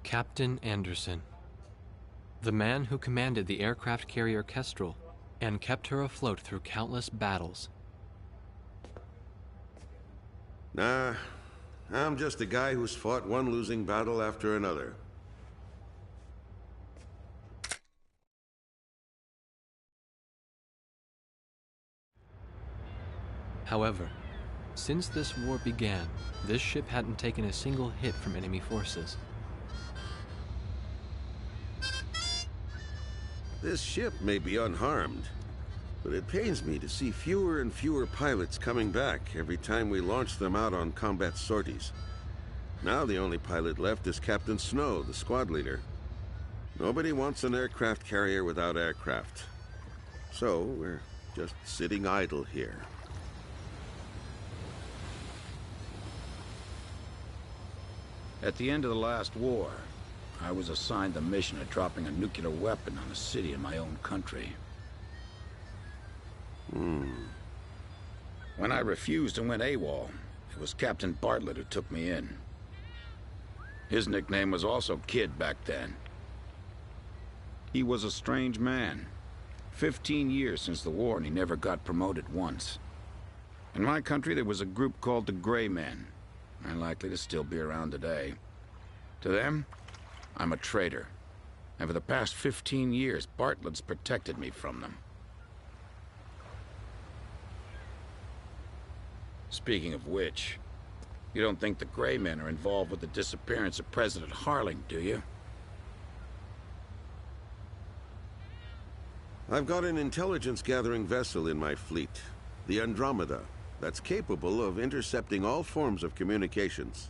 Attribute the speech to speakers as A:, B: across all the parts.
A: Captain Anderson, the man who commanded the aircraft carrier Kestrel and kept her afloat through countless battles.
B: Nah, I'm just a guy who's fought one losing battle after another.
A: However, since this war began, this ship hadn't taken a single hit from enemy forces.
B: This ship may be unharmed, but it pains me to see fewer and fewer pilots coming back every time we launch them out on combat sorties. Now the only pilot left is Captain Snow, the squad leader. Nobody wants an aircraft carrier without aircraft. So we're just sitting idle here.
C: At the end of the last war, I was assigned the mission of dropping a nuclear weapon on a city in my own country. When I refused and went AWOL, it was Captain Bartlett who took me in. His nickname was also Kid back then. He was a strange man. 15 years since the war and he never got promoted once. In my country there was a group called the Gray Men. And likely to still be around today. To them, I'm a traitor. And for the past 15 years, Bartlett's protected me from them. Speaking of which, you don't think the Gray Men are involved with the disappearance of President Harling, do you?
B: I've got an intelligence-gathering vessel in my fleet, the Andromeda, that's capable of intercepting all forms of communications.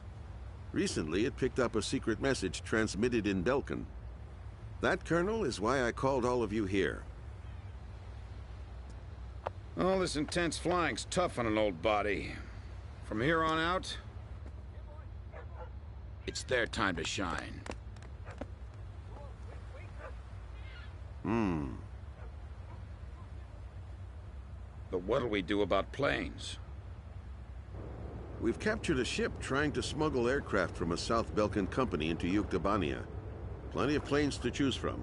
B: Recently, it picked up a secret message transmitted in Bygone. That, Colonel, is why I called all of you here.
C: All this intense flying's tough on an old body. From here on out, it's their time to shine. But what'll we do about planes?
B: We've captured a ship trying to smuggle aircraft from a South Bygone company into Yuktobania. Plenty of planes to choose from.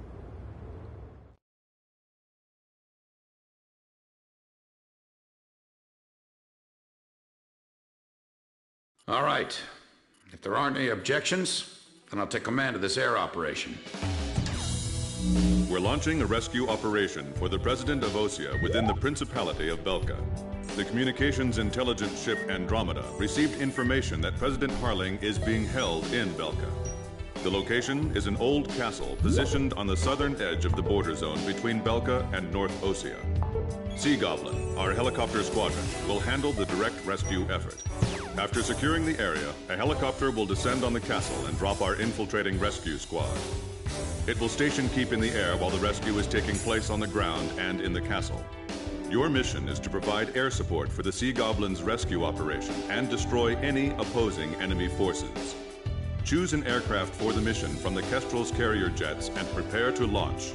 C: All right. If there aren't any objections, then I'll take command of this air operation.
D: We're launching a rescue operation for the President of Osea within the Principality of Belka. The communications intelligence ship Andromeda received information that President Harling is being held in Belka. The location is an old castle positioned on the southern edge of the border zone between Belka and North Osea. Sea Goblin, our helicopter squadron, will handle the direct rescue effort. After securing the area, a helicopter will descend on the castle and drop our infiltrating rescue squad. It will station keep in the air while the rescue is taking place on the ground and in the castle. Your mission is to provide air support for the Sea Goblin's rescue operation and destroy any opposing enemy forces. Choose an aircraft for the mission from the Kestrel's carrier jets and prepare to launch.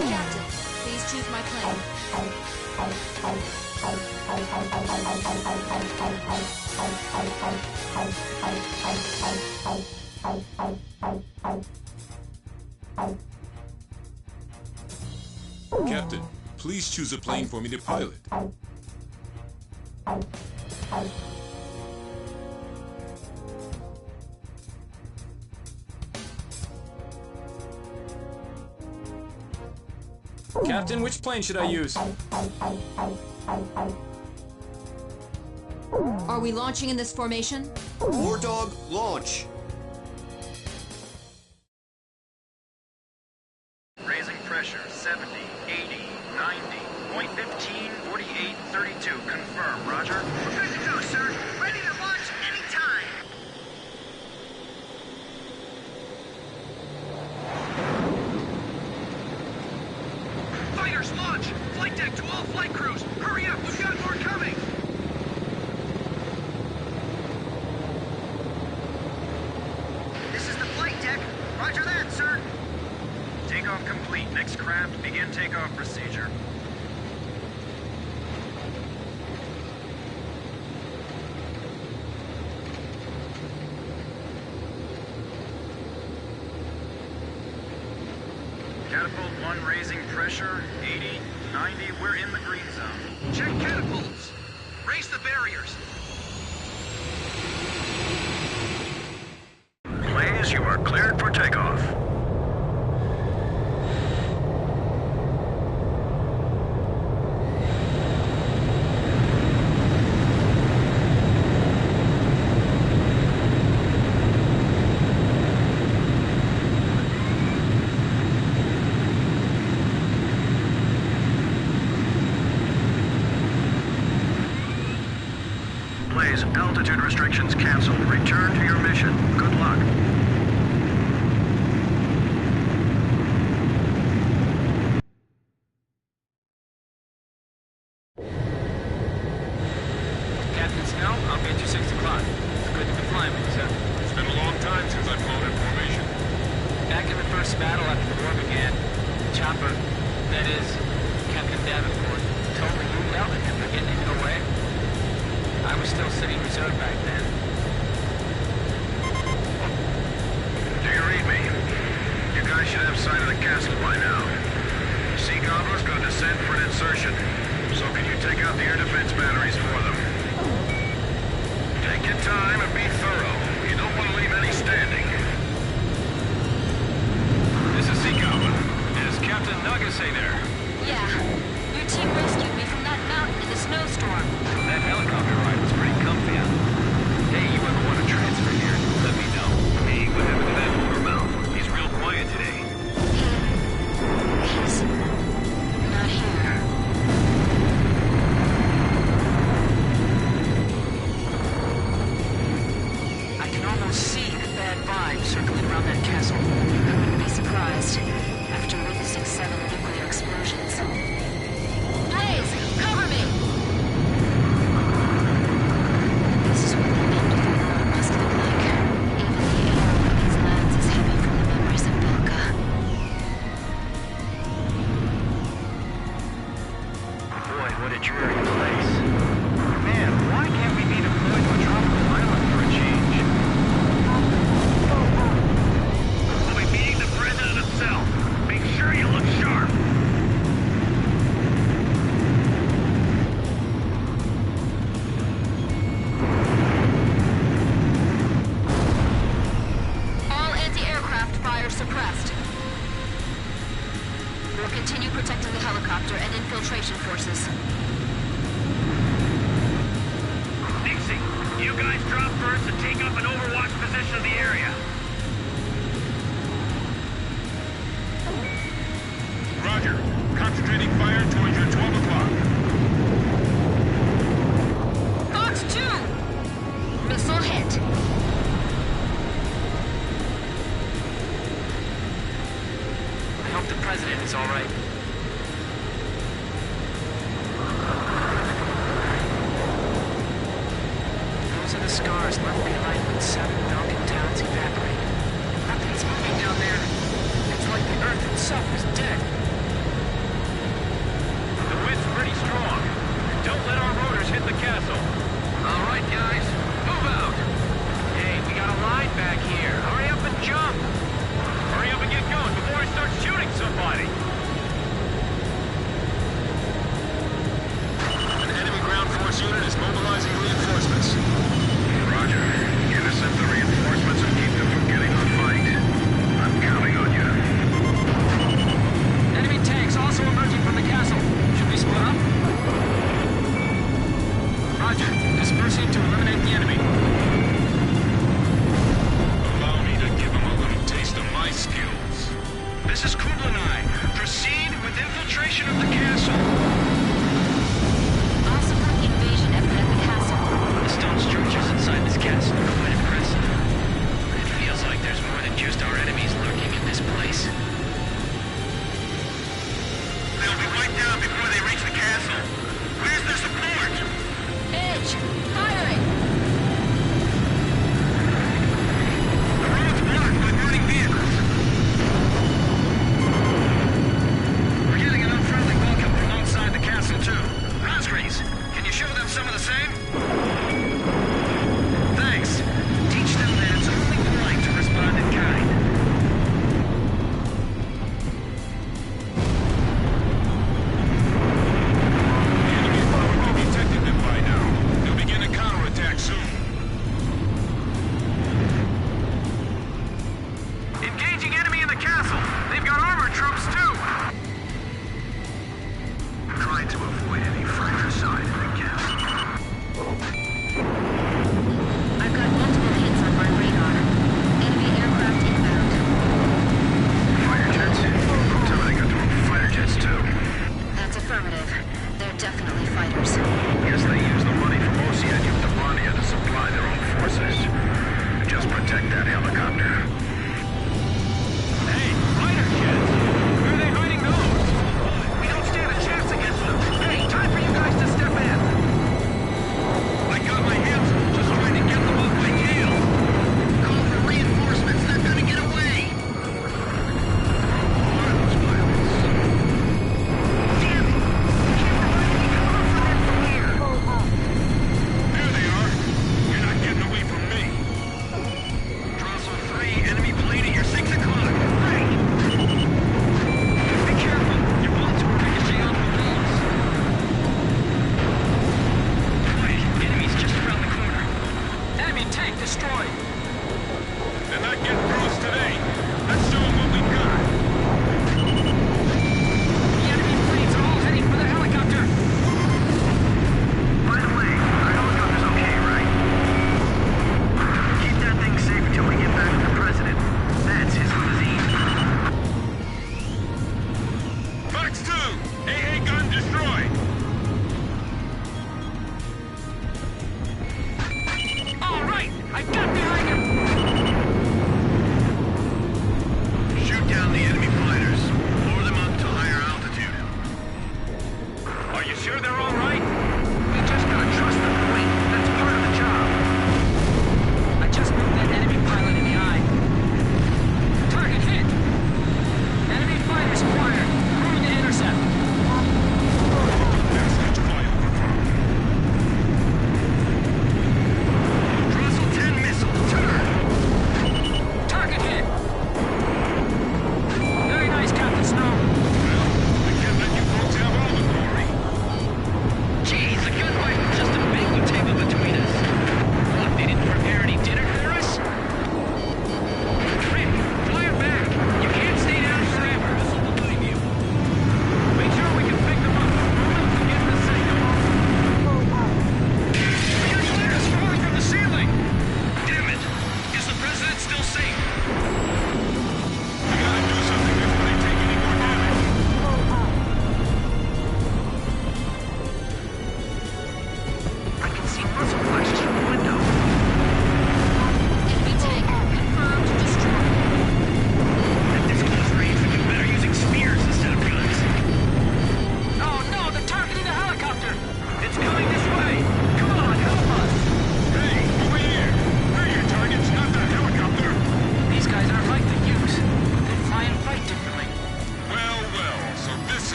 E: Captain, please choose my plane.
F: Captain, please choose a plane for me to pilot.
G: Captain, which plane should I use?
E: Are we launching in this formation?
H: War Dog, launch!
I: Raising pressure, 70, 80, 90, point 15, 48, 32. Confirm, roger. We're good to go, sir. Ready to launch anytime. Fighters, launch! Flight deck to all flight crews! Hurry up, we've got more coming! This is the flight deck. Roger that, sir. Takeoff complete. Next craft, begin takeoff procedure. Catapult 1 raising pressure, 80, 90, we're in the green zone. Check catapults! Raise the barriers! Blaze, you are cleared for takeoff. Blaze, altitude restrictions canceled. Return to your mission. Good luck.
G: Captain Snell, I'll get you 6 o'clock. It's good to be flying with you, sir.
F: It's been a long time since I've flown in formation.
G: Back in the first battle after the war began, Chopper, that is, Captain Davenport, totally moved out at him for getting in the way. I was still sitting reserve back then.
I: Do you read me? You guys should have sight of the castle by now. Sea Gobbler's gonna descend for an insertion. So can you take out the air defense batteries for them? Take your time and be thorough. You don't want to leave any standing. This is Sea Gobbler. Is Captain Nagase there?
E: Yeah. Your team rescued me from that mountain in the snowstorm.
I: That helicopter ride was pretty comfy, huh? Hey, you ever want to transfer here? Let me know. Hey, what happened to that Motormouth? He's real quiet today.
E: He's not here. I can almost see the bad vibes circling around that castle. I wouldn't be surprised after witnessing 7 nuclear explosions. Blaze, cover me! scars left behind when 7 Belgian towns evaporate. Nothing's moving down there. It's like the Earth itself is dead.
I: The wind's pretty strong. Don't let our rotors hit the castle.
G: All right, guys, move out.
I: Hey, we got a line back here. Hurry up and jump. Hurry up and get going before I start shooting somebody.
J: An enemy ground force unit is mobilizing reinforcements.
I: Roger. Intercept the reinforcements and keep them from getting the fight. I'm counting on you.
G: Enemy tanks also emerging from the castle. Should we split up? Roger. Dispersing to eliminate the enemy.
I: Allow me to give them a little taste of my skills. This is Kublai. Proceed with infiltration of the castle.
E: I'll support the invasion effort at the castle.
G: The stone structures inside this castle are quite impressive. It feels like there's more than just our enemies lurking in this place.
I: They'll be right down before they reach the castle. Where's their support?
E: Edge! Firing!
I: The road's blocked by burning vehicles. We're getting an unfriendly welcome from alongside the castle, too. Rosgreaves, can you show them some of the same? Thanks. Teach them that it's only polite to respond in kind. The enemy will probably detected them by now. They'll begin a counterattack soon. Engaging enemy in the castle. They've got armored troops, too. Trying to avoid any fratricide in the castle.
E: I've got multiple hits on my radar. Enemy aircraft inbound.
I: Fighter jets? Tell me they got their own fighter jets, too.
E: That's affirmative. They're definitely fighters.
I: Guess they use the money from Osea and Euphtebania to supply their own forces. Just protect that helicopter. Hey, fighter jets! Where are they hiding those? We don't stand a chance against them. Hey, time for you guys to step in. I got my hands full just trying to get them off my tail. Call for reinforcements. They're gonna get away. Damn it! Can't provide any cover for them from here. There they are. You're not getting away from me. Drossel 3, enemy plane at your 6 o'clock. Right. Be careful. Your bullets will ricochet off the walls. Quiet. Enemy's just around the corner.
G: Enemy tank destroyed.
I: They're not getting through us today. Let's show them what we've got.
G: The enemy planes are all heading for the helicopter.
I: By the way, our helicopter's okay, right? Keep that thing safe until we get back to the president. That's his limousine. Fox 2! AA gun destroyed!
G: All right, I got behind him.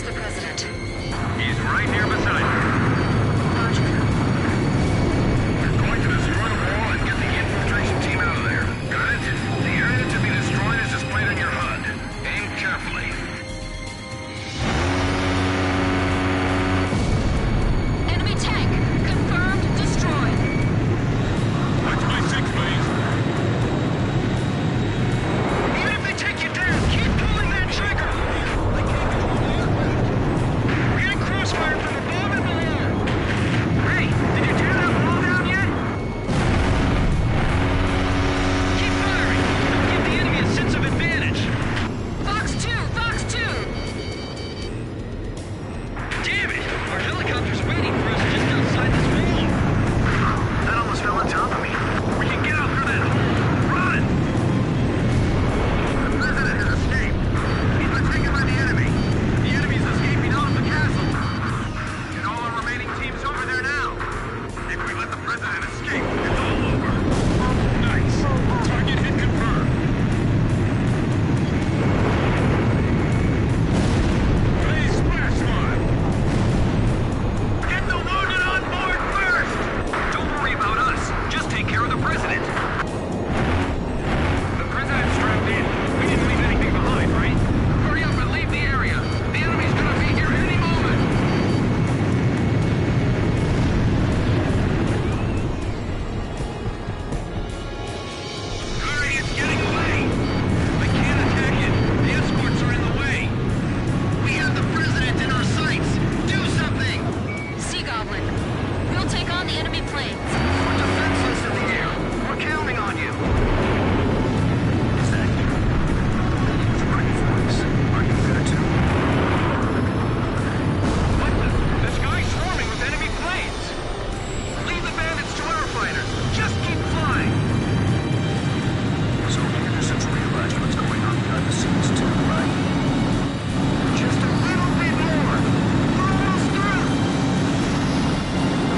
E: Where's the president?
I: He's right here beside me.
E: Roger.
I: Going to destroy the wall and get the infiltration team out of there. Got it? The area to be destroyed is displayed on your HUD. Aim carefully.
E: Enemy tank. Confirmed destroyed.
F: Watch my six, please.
I: Even if they take you down, keep pulling that trigger! We're getting crossfire from above and below! Hey, did you tear that wall down yet? Keep firing! It'll give the enemy a sense of advantage!
E: Fox 2! Fox 2!
I: Damn it! Our helicopter's waiting for us just outside this wall! That almost fell on top of me. We can get out through that hole! Run! The president has escaped. He's been taken by the enemy. The enemy's escaping out of the castle. Get all our remaining teams over there now. If we let the president escape, it's all over.
F: Nice. Target hit confirmed. Please splash mine.
I: Get the wounded on board first! Don't worry about us. Just take care of the president. The president's strapped in. We didn't leave anything behind, right? Hurry up and leave the area. The enemy's gonna be here any moment. Hurry, it's getting away. I can't attack it. The escorts are in the way. We have the president in our sights. Do something!
E: Sea Goblin. We'll take on the enemy planes.
I: We're defenseless in the air. We're counting on you. Is that you? It's a pretty voice. Are you good too? What the? The sky's swarming with enemy planes. Leave the bandits to our fighters. Just keep flying. So Anderson's realized what's going on behind the scenes too, right? Just a little bit more. We're almost through.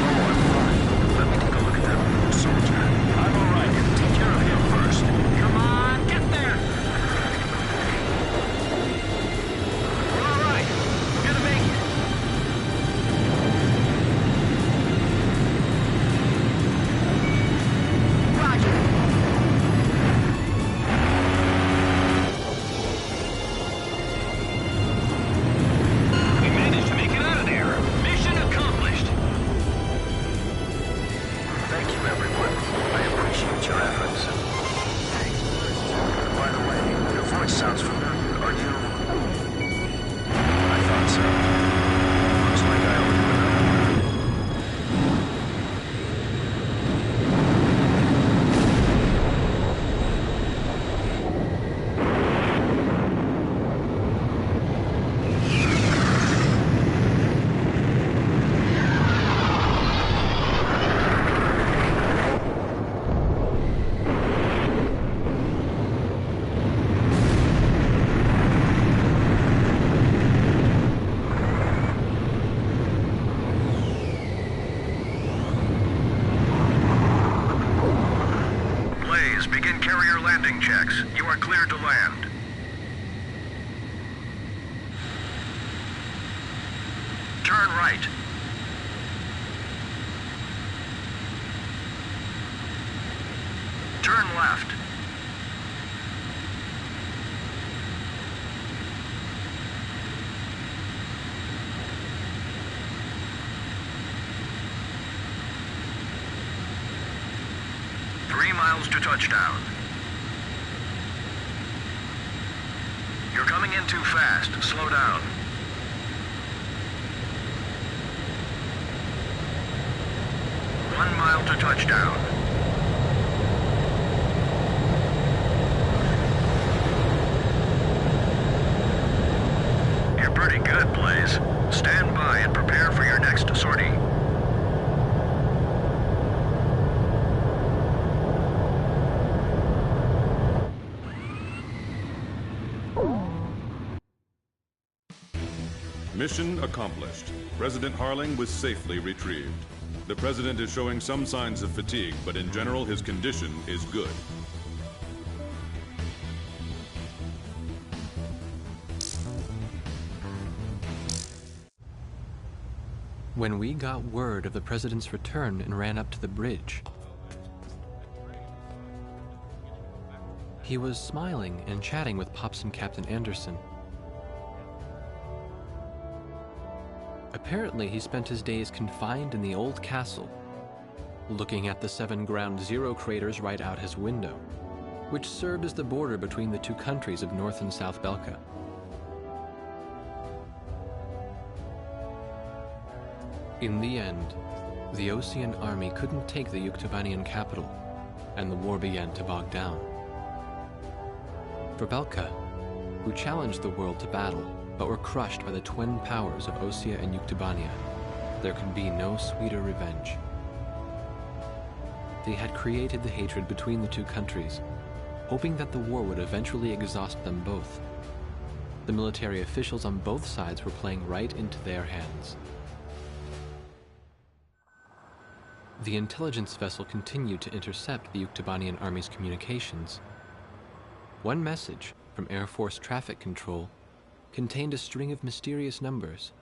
I: Oh, I'm fine. Let me take a look at that wounded soldier. I'm all right. Take care of him first. Come on, get there. We're all right. We're gonna make it.
E: Roger.
I: We managed to make it out of there. Mission accomplished. Thank you, everyone. I appreciate your efforts. Thanks, by the way, your voice sounds familiar. Are you... I thought so. Looks like I owe you another one. Blaze, begin carrier landing checks. You are cleared to land. Turn right. Turn left. Miles to touchdown. You're coming in too fast. Slow down. One mile to touchdown. You're pretty good, Blaze. Stand by and prepare for your next sortie.
D: Mission accomplished. President Harling was safely retrieved. The President is showing some signs of fatigue, but in general his condition is good.
A: When we got word of the president's return and ran up to the bridge, he was smiling and chatting with Pops and Captain Anderson. Apparently, he spent his days confined in the old castle, looking at the 7 Ground Zero craters right out his window, which served as the border between the two countries of North and South Belka. In the end, the Osean army couldn't take the Yuktobanian capital, and the war began to bog down. For Belka, who challenged the world to battle, but were crushed by the twin powers of Osea and Yuktobania, there could be no sweeter revenge. They had created the hatred between the two countries, hoping that the war would eventually exhaust them both. The military officials on both sides were playing right into their hands. The intelligence vessel continued to intercept the Yuktobanian army's communications. One message from Air Force Traffic Control contained a string of mysterious numbers.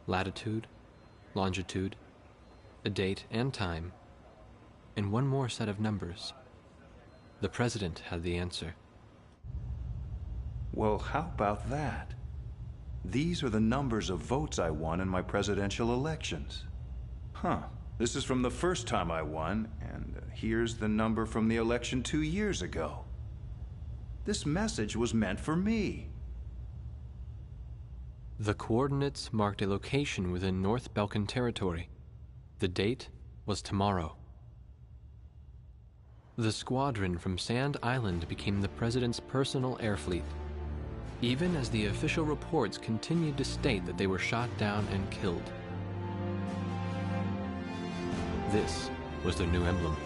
A: Latitude, longitude, a date and time, and one more set of numbers. The president had the answer.
K: Well, how about that? These are the numbers of votes I won in my presidential elections. Huh, this is from the first time I won, and here's the number from the election 2 years ago. This message was meant for me.
A: The coordinates marked a location within North Balkan territory. The date was tomorrow. The squadron from Sand Island became the president's personal air fleet, even as the official reports continued to state that they were shot down and killed. This was their new emblem.